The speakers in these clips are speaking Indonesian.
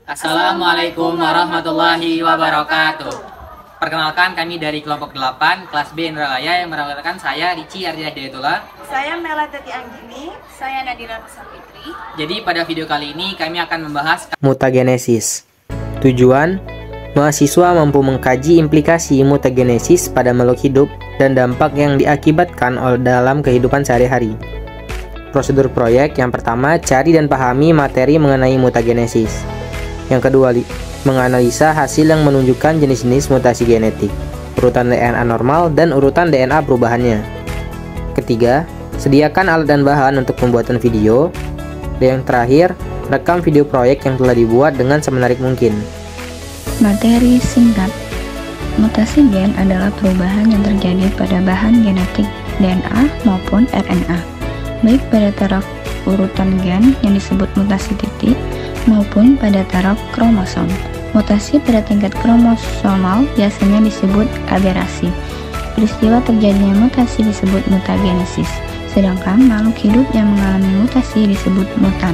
Assalamualaikum warahmatullahi wabarakatuh. Perkenalkan, kami dari kelompok 8 kelas B Indralaya yang merawatkan saya Rici Ardiah Hidayatullah. Saya Melatati Anggini. Saya Nadira Nusafitri. Jadi pada video kali ini kami akan membahas mutagenesis. Tujuan, mahasiswa mampu mengkaji implikasi mutagenesis pada makhluk hidup dan dampak yang diakibatkan dalam kehidupan sehari-hari. Prosedur proyek yang pertama, cari dan pahami materi mengenai mutagenesis. Yang kedua, menganalisa hasil yang menunjukkan jenis-jenis mutasi genetik, urutan DNA normal, dan urutan DNA perubahannya. Ketiga, sediakan alat dan bahan untuk pembuatan video. Dan yang terakhir, rekam video proyek yang telah dibuat dengan semenarik mungkin. Materi singkat. Mutasi gen adalah perubahan yang terjadi pada bahan genetik DNA maupun RNA, baik pada taraf urutan gen yang disebut mutasi titik maupun pada taraf kromosom. Mutasi pada tingkat kromosomal biasanya disebut aberasi. Peristiwa terjadinya mutasi disebut mutagenesis, sedangkan makhluk hidup yang mengalami mutasi disebut mutan.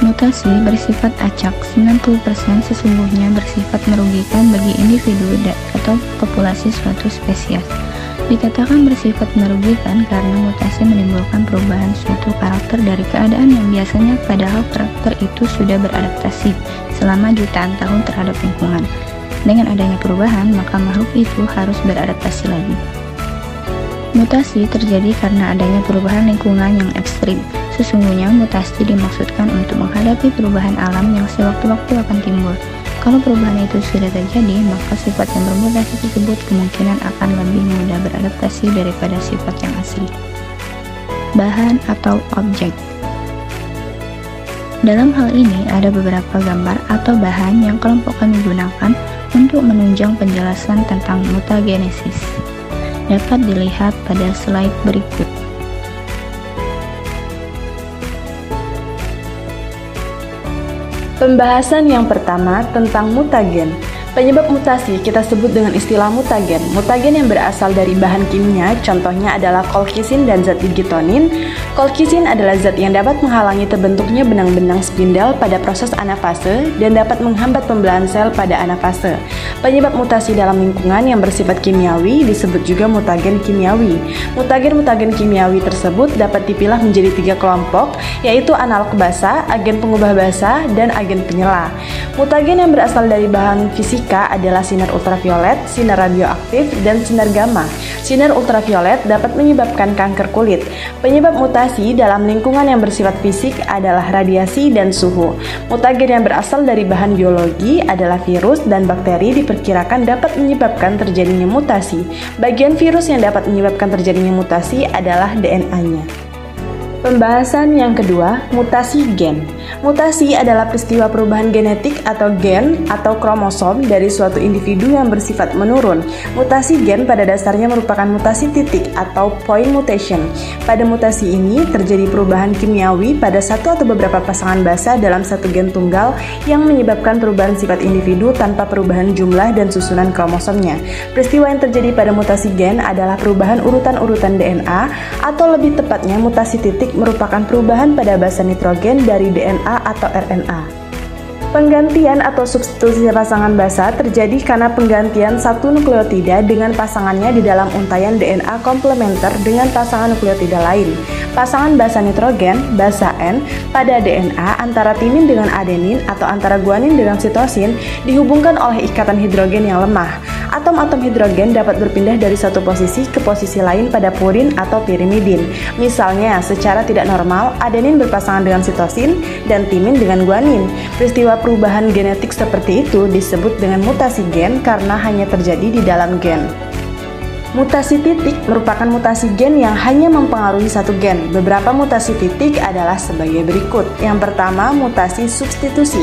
Mutasi bersifat acak, 90% sesungguhnya bersifat merugikan bagi individu atau populasi suatu spesies. Dikatakan bersifat merugikan karena mutasi menimbulkan perubahan suatu karakter dari keadaan yang biasanya, padahal karakter itu sudah beradaptasi selama jutaan tahun terhadap lingkungan. Dengan adanya perubahan, maka makhluk itu harus beradaptasi lagi. Mutasi terjadi karena adanya perubahan lingkungan yang ekstrim. Sesungguhnya mutasi dimaksudkan untuk menghadapi perubahan alam yang sewaktu-waktu akan timbul. Kalau perubahan itu sudah terjadi, maka sifat yang bermutasi tersebut kemungkinan akan lebih mudah beradaptasi daripada sifat yang asli. Bahan atau objek. Dalam hal ini ada beberapa gambar atau bahan yang kelompok kami gunakan untuk menunjang penjelasan tentang mutagenesis. Dapat dilihat pada slide berikut. Pembahasan yang pertama tentang mutagen. Penyebab mutasi kita sebut dengan istilah mutagen. Mutagen yang berasal dari bahan kimia, contohnya adalah kolkisin dan zat digitonin. Kolkisin adalah zat yang dapat menghalangi terbentuknya benang-benang spindel pada proses anafase dan dapat menghambat pembelahan sel pada anafase. Penyebab mutasi dalam lingkungan yang bersifat kimiawi disebut juga mutagen kimiawi. Mutagen-mutagen kimiawi tersebut dapat dipilah menjadi 3 kelompok, yaitu analog basa, agen pengubah basa, dan agen penyela. Mutagen yang berasal dari bahan fisika adalah sinar ultraviolet, sinar radioaktif, dan sinar gamma. Sinar ultraviolet dapat menyebabkan kanker kulit. Penyebab mutasi dalam lingkungan yang bersifat fisik adalah radiasi dan suhu. Mutagen yang berasal dari bahan biologi adalah virus dan bakteri diperkirakan dapat menyebabkan terjadinya mutasi. Bagian virus yang dapat menyebabkan terjadinya mutasi adalah DNA-nya. Pembahasan yang kedua, mutasi gen. Mutasi adalah peristiwa perubahan genetik atau gen atau kromosom dari suatu individu yang bersifat menurun. Mutasi gen pada dasarnya merupakan mutasi titik atau point mutation. Pada mutasi ini terjadi perubahan kimiawi pada satu atau beberapa pasangan basa dalam satu gen tunggal yang menyebabkan perubahan sifat individu tanpa perubahan jumlah dan susunan kromosomnya. Peristiwa yang terjadi pada mutasi gen adalah perubahan urutan-urutan DNA atau lebih tepatnya mutasi titik merupakan perubahan pada basa nitrogen dari DNA atau RNA. Penggantian atau substitusi pasangan basa terjadi karena penggantian satu nukleotida dengan pasangannya di dalam untaian DNA komplementer dengan pasangan nukleotida lain. Pasangan basa nitrogen, basa N, pada DNA antara timin dengan adenin atau antara guanin dengan sitosin dihubungkan oleh ikatan hidrogen yang lemah. Atom-atom hidrogen dapat berpindah dari satu posisi ke posisi lain pada purin atau pirimidin. Misalnya, secara tidak normal, adenin berpasangan dengan sitosin dan timin dengan guanin. Peristiwa perubahan genetik seperti itu disebut dengan mutasi gen karena hanya terjadi di dalam gen. Mutasi titik merupakan mutasi gen yang hanya mempengaruhi satu gen. Beberapa mutasi titik adalah sebagai berikut. Yang pertama, mutasi substitusi.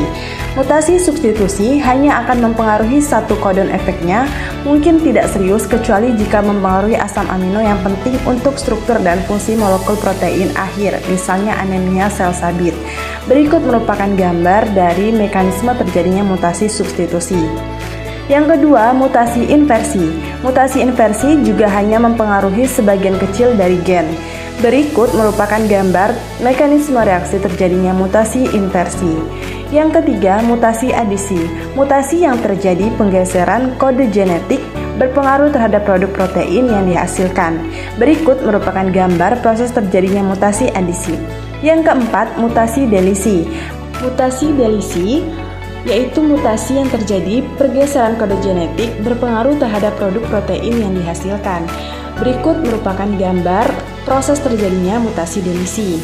Mutasi substitusi hanya akan mempengaruhi satu kodon efeknya, mungkin tidak serius kecuali jika mempengaruhi asam amino yang penting untuk struktur dan fungsi molekul protein akhir, misalnya anemia sel sabit. Berikut merupakan gambar dari mekanisme terjadinya mutasi substitusi. Yang kedua, mutasi inversi. Mutasi inversi juga hanya mempengaruhi sebagian kecil dari gen. Berikut merupakan gambar mekanisme reaksi terjadinya mutasi inversi. Yang ketiga, mutasi adisi. Mutasi yang terjadi penggeseran kode genetik berpengaruh terhadap produk protein yang dihasilkan. Berikut merupakan gambar proses terjadinya mutasi adisi. Yang keempat, mutasi delisi. Mutasi delisi yaitu mutasi yang terjadi pergeseran kode genetik berpengaruh terhadap produk protein yang dihasilkan. Berikut merupakan gambar proses terjadinya mutasi delisi.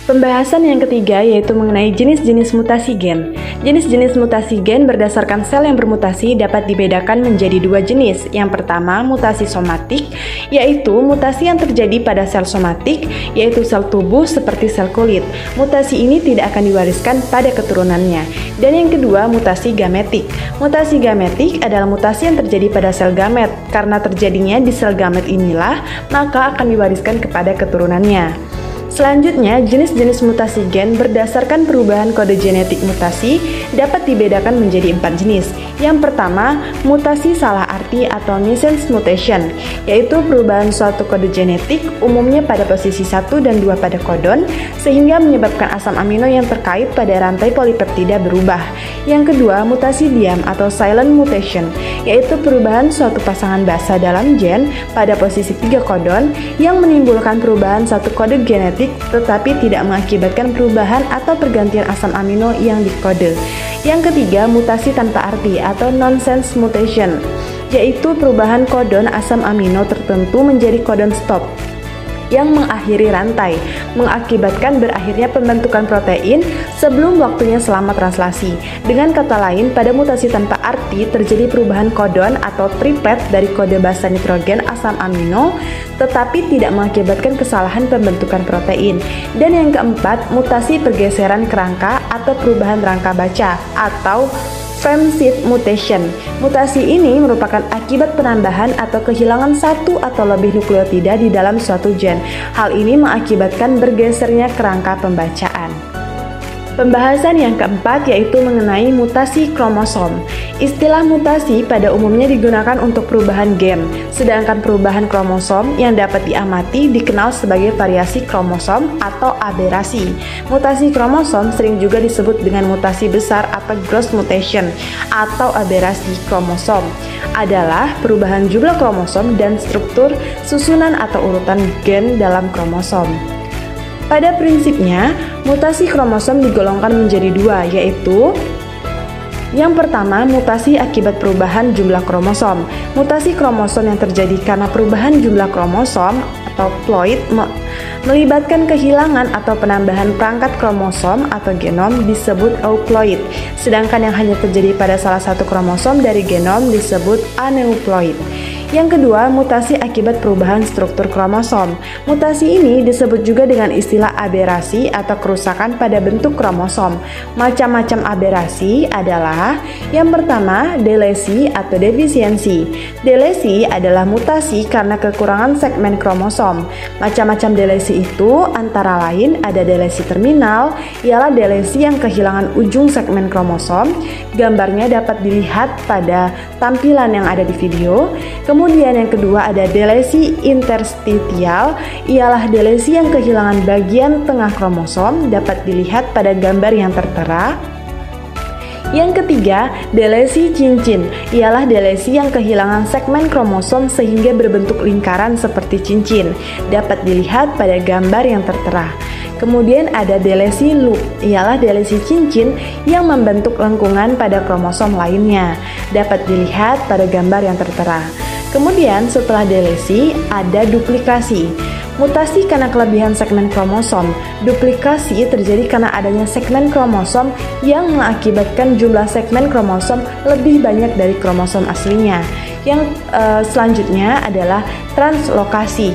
Pembahasan yang ketiga yaitu mengenai jenis-jenis mutasi gen. Jenis-jenis mutasi gen berdasarkan sel yang bermutasi dapat dibedakan menjadi dua jenis. Yang pertama, mutasi somatik, yaitu mutasi yang terjadi pada sel somatik, yaitu sel tubuh seperti sel kulit. Mutasi ini tidak akan diwariskan pada keturunannya. Dan yang kedua, mutasi gametik. Mutasi gametik adalah mutasi yang terjadi pada sel gamet. Karena terjadinya di sel gamet inilah, maka akan diwariskan kepada keturunannya. Selanjutnya, jenis-jenis mutasi gen berdasarkan perubahan kode genetik mutasi dapat dibedakan menjadi 4 jenis. Yang pertama, mutasi salah arti atau missense mutation, yaitu perubahan suatu kode genetik umumnya pada posisi 1 dan 2 pada kodon, sehingga menyebabkan asam amino yang terkait pada rantai polipeptida berubah. Yang kedua, mutasi diam atau silent mutation, yaitu perubahan suatu pasangan basa dalam gen pada posisi 3 kodon yang menimbulkan perubahan satu kode genetik tetapi tidak mengakibatkan perubahan atau pergantian asam amino yang dikode. Yang ketiga, mutasi tanpa arti atau nonsense mutation, yaitu perubahan kodon asam amino tertentu menjadi kodon stop yang mengakhiri rantai, mengakibatkan berakhirnya pembentukan protein sebelum waktunya selama translasi. Dengan kata lain, pada mutasi tanpa arti terjadi perubahan kodon atau triplet dari kode basa nitrogen asam amino, tetapi tidak mengakibatkan kesalahan pembentukan protein. Dan yang keempat, mutasi pergeseran kerangka atau perubahan rangka baca atau frame shift mutation. Mutasi ini merupakan akibat penambahan atau kehilangan satu atau lebih nukleotida di dalam suatu gen. Hal ini mengakibatkan bergesernya kerangka pembacaan. Pembahasan yang keempat yaitu mengenai mutasi kromosom. Istilah mutasi pada umumnya digunakan untuk perubahan gen, sedangkan perubahan kromosom yang dapat diamati dikenal sebagai variasi kromosom atau aberasi. Mutasi kromosom sering juga disebut dengan mutasi besar atau gross mutation atau aberasi kromosom. Adalah perubahan jumlah kromosom dan struktur susunan atau urutan gen dalam kromosom. Pada prinsipnya, mutasi kromosom digolongkan menjadi dua, yaitu yang pertama, mutasi akibat perubahan jumlah kromosom. Mutasi kromosom yang terjadi karena perubahan jumlah kromosom atau ploid melibatkan kehilangan atau penambahan perangkat kromosom atau genom disebut euploid, sedangkan yang hanya terjadi pada salah satu kromosom dari genom disebut aneuploid. Yang kedua, mutasi akibat perubahan struktur kromosom. Mutasi ini disebut juga dengan istilah aberasi atau kerusakan pada bentuk kromosom. Macam-macam aberasi adalah yang pertama, delesi atau defisiensi. Delesi adalah mutasi karena kekurangan segmen kromosom. Macam-macam delesi itu antara lain ada delesi terminal, ialah delesi yang kehilangan ujung segmen kromosom. Gambarnya dapat dilihat pada tampilan yang ada di video. Kemudian yang kedua ada delesi interstitial, ialah delesi yang kehilangan bagian tengah kromosom, dapat dilihat pada gambar yang tertera. Yang ketiga, delesi cincin, ialah delesi yang kehilangan segmen kromosom sehingga berbentuk lingkaran seperti cincin, dapat dilihat pada gambar yang tertera. Kemudian ada delesi loop, ialah delesi cincin yang membentuk lengkungan pada kromosom lainnya, dapat dilihat pada gambar yang tertera. Kemudian setelah delesi ada duplikasi. Mutasi karena kelebihan segmen kromosom. Duplikasi terjadi karena adanya segmen kromosom yang mengakibatkan jumlah segmen kromosom lebih banyak dari kromosom aslinya. Yang selanjutnya adalah translokasi.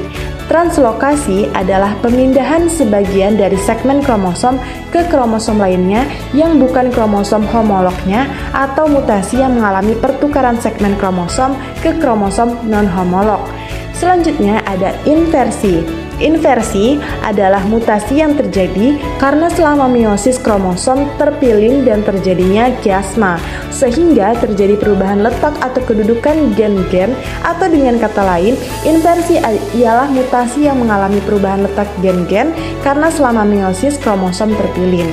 Translokasi adalah pemindahan sebagian dari segmen kromosom ke kromosom lainnya yang bukan kromosom homolognya atau mutasi yang mengalami pertukaran segmen kromosom ke kromosom non-homolog. Selanjutnya ada inversi. Inversi adalah mutasi yang terjadi karena selama meiosis kromosom terpilih dan terjadinya kiasma, sehingga terjadi perubahan letak atau kedudukan gen-gen, atau dengan kata lain, inversi ialah mutasi yang mengalami perubahan letak gen-gen karena selama meiosis kromosom terpilih.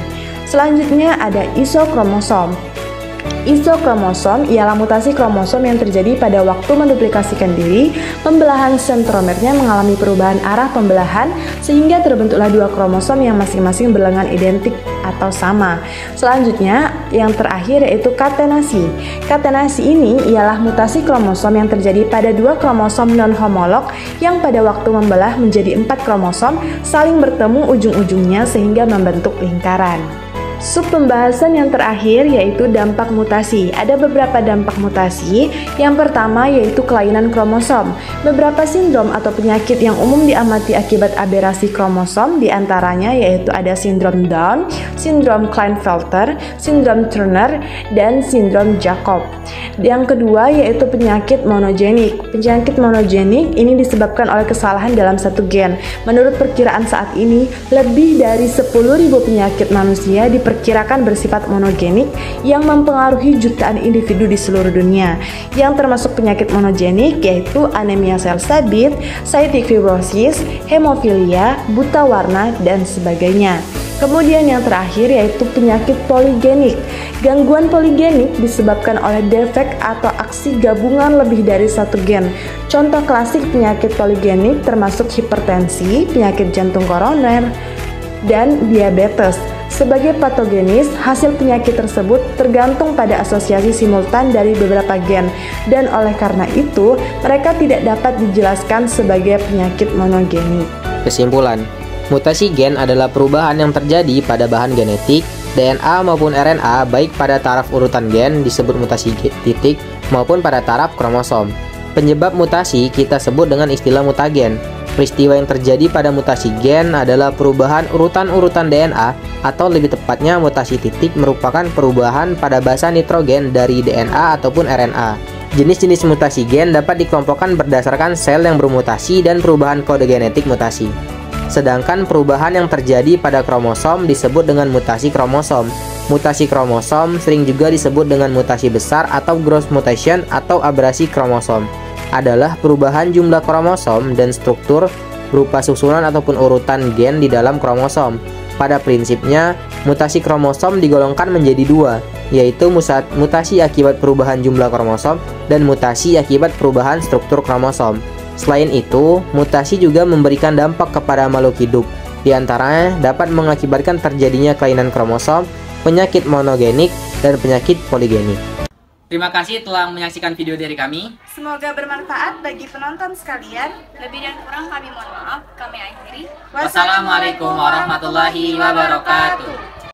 Selanjutnya ada isokromosom. Isokromosom ialah mutasi kromosom yang terjadi pada waktu menduplikasikan diri, pembelahan sentromernya mengalami perubahan arah pembelahan sehingga terbentuklah dua kromosom yang masing-masing berlengan identik atau sama. Selanjutnya, yang terakhir yaitu katenasi. Katenasi ini ialah mutasi kromosom yang terjadi pada dua kromosom non-homolog yang pada waktu membelah menjadi 4 kromosom saling bertemu ujung-ujungnya sehingga membentuk lingkaran. Sub pembahasan yang terakhir yaitu dampak mutasi. Ada beberapa dampak mutasi. Yang pertama yaitu kelainan kromosom. Beberapa sindrom atau penyakit yang umum diamati akibat aberasi kromosom diantaranya yaitu ada sindrom Down, sindrom Klinefelter, sindrom Turner, dan sindrom Jacob. Yang kedua yaitu penyakit monogenik. Penyakit monogenik ini disebabkan oleh kesalahan dalam satu gen. Menurut perkiraan saat ini, lebih dari 10.000 penyakit manusia diperkirakan bersifat monogenik yang mempengaruhi jutaan individu di seluruh dunia. Yang termasuk penyakit monogenik yaitu anemia sel stabit, cystic fibrosis, hemofilia, buta warna, dan sebagainya. Kemudian yang terakhir yaitu penyakit poligenik. Gangguan poligenik disebabkan oleh defek atau aksi gabungan lebih dari satu gen. Contoh klasik penyakit poligenik termasuk hipertensi, penyakit jantung koroner, dan diabetes. Sebagai patogenis, hasil penyakit tersebut tergantung pada asosiasi simultan dari beberapa gen, dan oleh karena itu, mereka tidak dapat dijelaskan sebagai penyakit monogenik. Kesimpulan, mutasi gen adalah perubahan yang terjadi pada bahan genetik, DNA maupun RNA, baik pada taraf urutan gen disebut mutasi titik maupun pada taraf kromosom. Penyebab mutasi kita sebut dengan istilah mutagen. Peristiwa yang terjadi pada mutasi gen adalah perubahan urutan-urutan DNA atau lebih tepatnya mutasi titik merupakan perubahan pada basa nitrogen dari DNA ataupun RNA. Jenis-jenis mutasi gen dapat dikelompokkan berdasarkan sel yang bermutasi dan perubahan kode genetik mutasi. Sedangkan perubahan yang terjadi pada kromosom disebut dengan mutasi kromosom. Mutasi kromosom sering juga disebut dengan mutasi besar atau gross mutation atau abrasi kromosom. Adalah perubahan jumlah kromosom dan struktur berupa susunan ataupun urutan gen di dalam kromosom. Pada prinsipnya, mutasi kromosom digolongkan menjadi dua, yaitu mutasi akibat perubahan jumlah kromosom dan mutasi akibat perubahan struktur kromosom. Selain itu, mutasi juga memberikan dampak kepada makhluk hidup. Di antaranya dapat mengakibatkan terjadinya kelainan kromosom, penyakit monogenik, dan penyakit poligenik. Terima kasih telah menyaksikan video dari kami. Semoga bermanfaat bagi penonton sekalian. Lebih dan kurang kami mohon maaf. Kami akhiri. Wassalamualaikum warahmatullahi wabarakatuh.